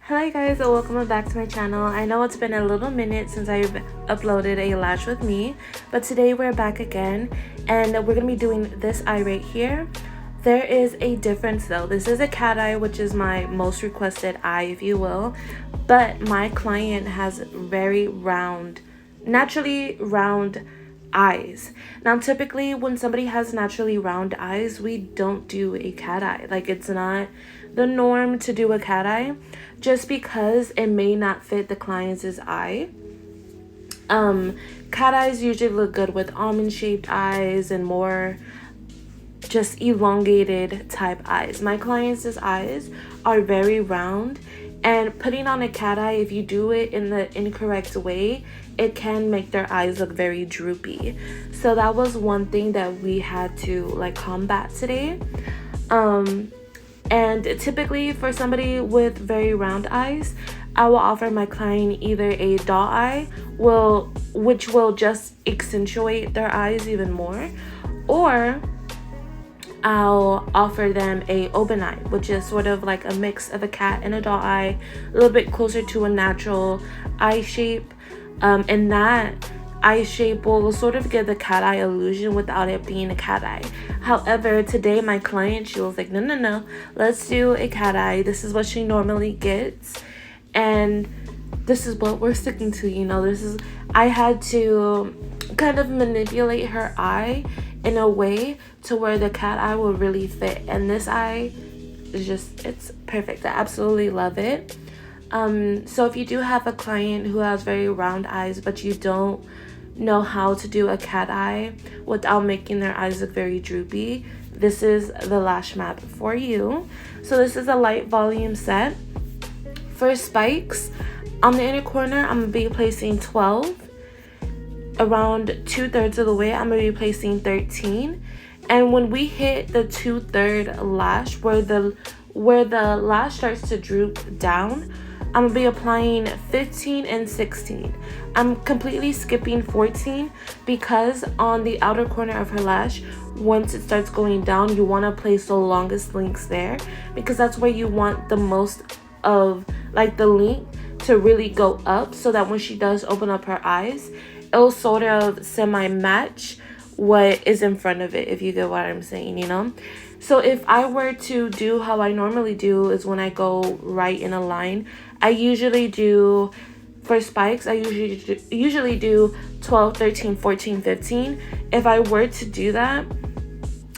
Hi guys, and welcome back to my channel. I know it's been a little minute since I've uploaded a lash with me, but today we're back again and we're gonna be doing this eye right here. There is a difference though. This is a cat eye, which is my most requested eye, if you will, but my client has very round, naturally round eyes. Now typically when somebody has naturally round eyes, we don't do a cat eye. Like, it's not the norm to do a cat eye just because it may not fit the client's eye. Cat eyes usually look good with almond shaped eyes and more just elongated type eyes. My client's eyes are very round, and putting on a cat eye, if you do it in the incorrect way, it can make their eyes look very droopy. So that was one thing that we had to like combat today. And typically for somebody with very round eyes, I will offer my client either a doll eye, which will just accentuate their eyes even more, or I'll offer them a open eye, which is sort of like a mix of a cat and a doll eye, a little bit closer to a natural eye shape. And that eye shape will sort of give the cat eye illusion without it being a cat eye. However, today my client, she was like, no, let's do a cat eye. This is what she normally gets, and this is what we're sticking to. You know, I had to kind of manipulate her eye in a way to where the cat eye will really fit, and this eye is just, it's perfect. I absolutely love it. So if you do have a client who has very round eyes but you don't know how to do a cat eye without making their eyes look very droopy, this is the lash map for you. So this is a light volume set. For spikes, on the inner corner I'm gonna be placing 12. Around 2/3 of the way I'm gonna be placing 13, and when we hit the 2/3 lash where the lash starts to droop down, I'm gonna be applying 15 and 16. I'm completely skipping 14 because on the outer corner of her lash, once it starts going down, you want to place the longest links there, because that's where you want the most of like the link to really go up, so that when she does open up her eyes, it'll sort of semi-match what is in front of it, if you get what I'm saying, you know? So if I were to do how I normally do, is when I go right in a line, I usually do, for spikes, I usually do 12, 13, 14, 15. If I were to do that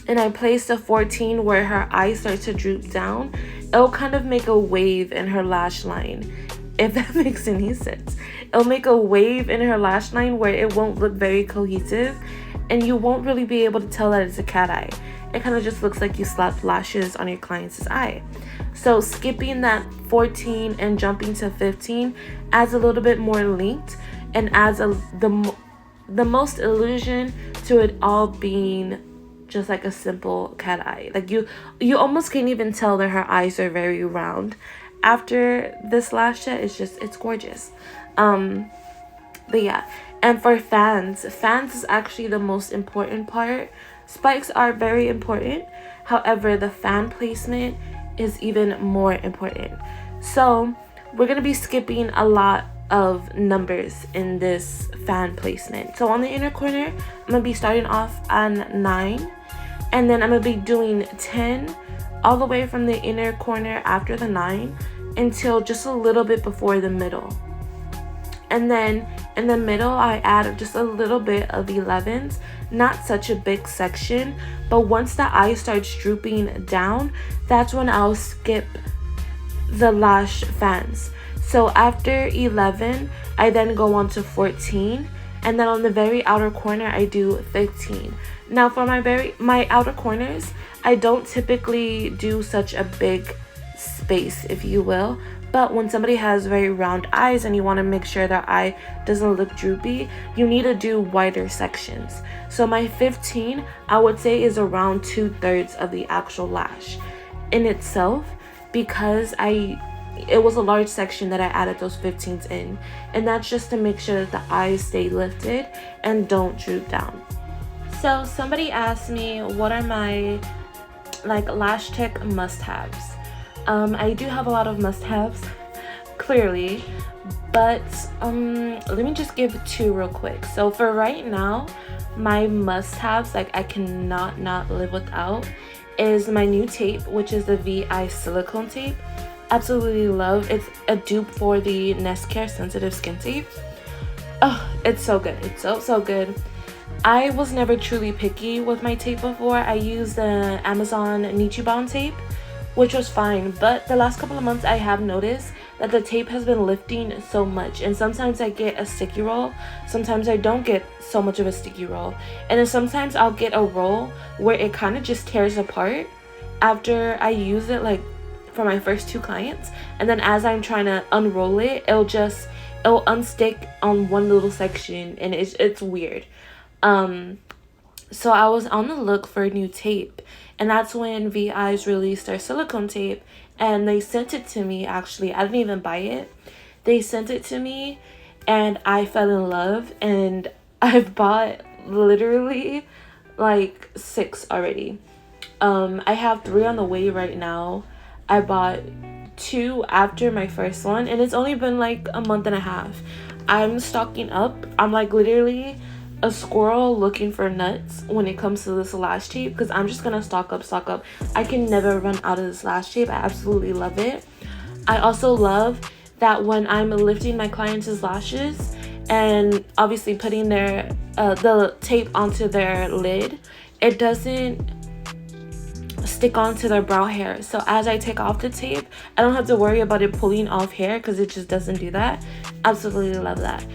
and I place the 14 where her eyes start to droop down, it'll kind of make a wave in her lash line, if that makes any sense. It'll make a wave in her lash line where it won't look very cohesive, and you won't really be able to tell that it's a cat eye. It kind of just looks like you slapped lashes on your client's eye. So skipping that 14 and jumping to 15 adds a little bit more linked and adds the most illusion to it all being just like a simple cat eye. Like you almost can't even tell that her eyes are very round. After this lash set, it's gorgeous. But yeah, and for fans is actually the most important part. Spikes are very important, however the fan placement is even more important. So we're gonna be skipping a lot of numbers in this fan placement. So on the inner corner, I'm gonna be starting off on 9, and then I'm gonna be doing 10 all the way from the inner corner after the 9 until just a little bit before the middle. And then in the middle, I add just a little bit of 11s, not such a big section, but once the eye starts drooping down, that's when I'll skip the lash fans. So after 11, I then go on to 14, and then on the very outer corner, I do 15. Now for my outer corners, I don't typically do such a big space, if you will. But when somebody has very round eyes and you want to make sure their eye doesn't look droopy, you need to do wider sections. So my 15, I would say, is around 2/3 of the actual lash in itself, because it was a large section that I added those 15s in, and that's just to make sure that the eyes stay lifted and don't droop down. So somebody asked me what are my like lash tech must-haves. I do have a lot of must-haves. clearly. But let me just give two real quick. So for right now, my must-haves, like I cannot not live without, is my new tape, which is the VI silicone tape. Absolutely love. It's a dupe for the Nest Care sensitive skin tape. Oh, it's so good. It's so good. I was never truly picky with my tape before. I used the Amazon Nichiban tape, which was fine, but the last couple of months I have noticed that the tape has been lifting so much, and sometimes I get a sticky roll, sometimes I don't get so much of a sticky roll, and then sometimes I'll get a roll where it kind of just tears apart after I use it, like for my first two clients, and then as I'm trying to unroll it, it'll unstick on one little section, and it's weird. So I was on the look for a new tape, and that's when VI's released their silicone tape, and they sent it to me. Actually, I didn't even buy it. They sent it to me, and I fell in love, and I've bought literally like 6 already. I have 3 on the way right now. I bought 2 after my first one, and it's only been like a month and a half. I'm stocking up. I'm like literally a squirrel looking for nuts when it comes to this lash tape, because I'm just gonna stock up. I can never run out of this lash tape. I absolutely love it. I also love that when I'm lifting my clients' lashes and obviously putting their the tape onto their lid, it doesn't stick onto their brow hair. So as I take off the tape, I don't have to worry about it pulling off hair, because it just doesn't do that. Absolutely love that.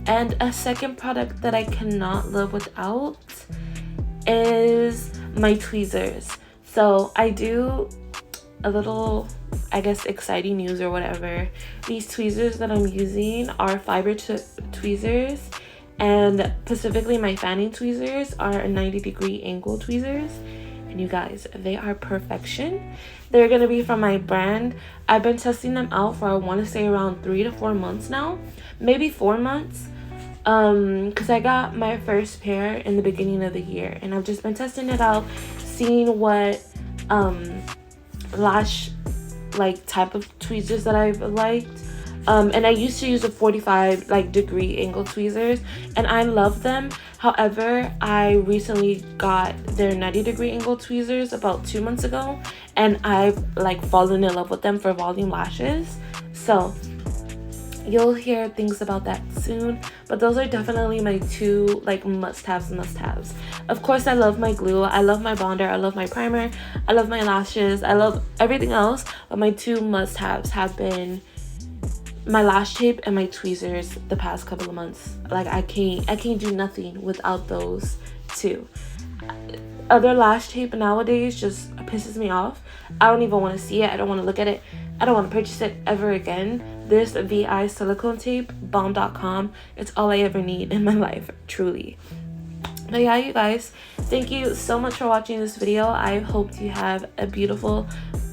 And a second product that I cannot live without is my tweezers. So I do a little, I guess, exciting news or whatever. These tweezers that I'm using are fiber tweezers, and specifically my fanning tweezers are 90-degree angle tweezers. And you guys, they are perfection. They're gonna be from my brand. I've been testing them out for, I want to say, around 3 to 4 months now, maybe 4 months. Because I got my first pair in the beginning of the year, and I've just been testing it out, seeing what lash like type of tweezers that I've liked. And I used to use a 45-degree angle tweezers, and I love them. However, I recently got their 90-degree angle tweezers about 2 months ago, and I've like fallen in love with them for volume lashes. So you'll hear things about that soon, but those are definitely my 2 like must-haves. Of course, I love my glue, I love my bonder, I love my primer, I love my lashes, I love everything else, but my 2 must-haves have been my lash tape and my tweezers the past couple of months. Like I can't do nothing without those 2. Other lash tape nowadays just pisses me off. I don't even want to see it. I don't want to look at it. I don't want to purchase it ever again. This VI silicone tape, bomb.com. It's all I ever need in my life, truly. But yeah, you guys, thank you so much for watching this video. I hope you have a beautiful,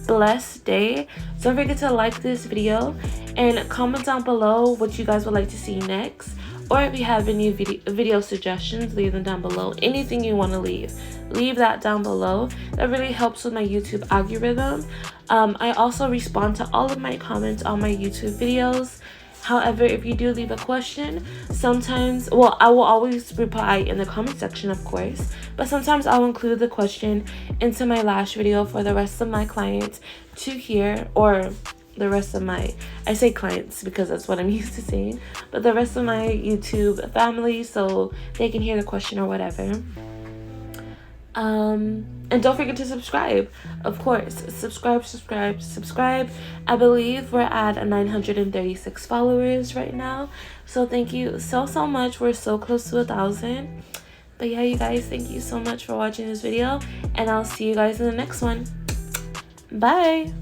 blessed day. Don't forget to like this video and comment down below what you guys would like to see next, or if you have any video suggestions, leave them down below. Anything you want to leave that down below. That really helps with my YouTube algorithm. I also respond to all of my comments on my YouTube videos. However, if you do leave a question, sometimes, well, I will always reply in the comment section, of course, but sometimes I'll include the question into my lash video for the rest of my clients to hear, or the rest of my, I say clients because that's what I'm used to saying, but the rest of my YouTube family, so they can hear the question or whatever. And don't forget to subscribe, of course. Subscribe. I believe we're at 936 followers right now, so thank you so much. We're so close to 1,000. But yeah, you guys, thank you so much for watching this video, and I'll see you guys in the next one. Bye.